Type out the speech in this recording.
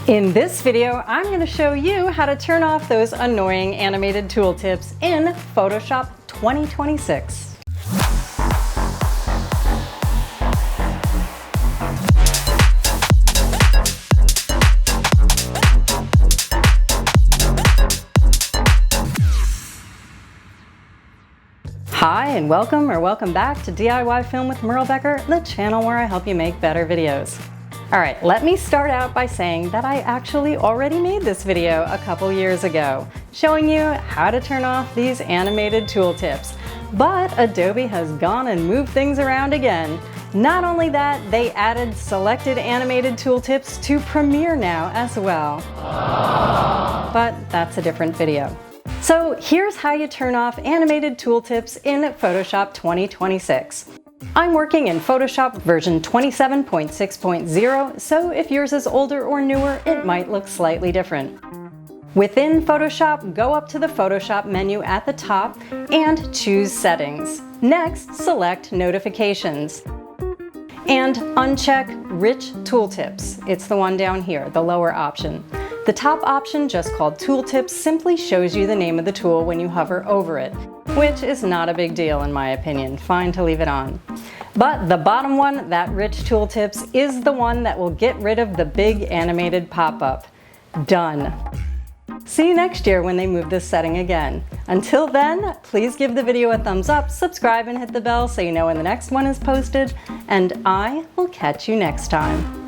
In this video, I'm going to show you how to turn off those annoying animated tooltips in Photoshop 2026. Hi and welcome back to DIY Film with Merle Becker, the channel where I help you make better videos. Alright, let me start out by saying that I actually already made this video a couple years ago, showing you how to turn off these animated tooltips. But Adobe has gone and moved things around again. Not only that, they added selected animated tooltips to Premiere now as well. But that's a different video. So here's how you turn off animated tooltips in Photoshop 2026. I'm working in Photoshop version 27.6.0, so if yours is older or newer, it might look slightly different. Within Photoshop, go up to the Photoshop menu at the top and choose Settings. Next, select Notifications. And uncheck Rich Tooltips. It's the one down here, the lower option. The top option, just called Tooltips, simply shows you the name of the tool when you hover over it, which is not a big deal in my opinion. Fine to leave it on. But the bottom one, that Rich Tooltips, is the one that will get rid of the big animated pop-up. Done. See you next year when they move this setting again. Until then, please give the video a thumbs up, subscribe, and hit the bell so you know when the next one is posted, and I will catch you next time.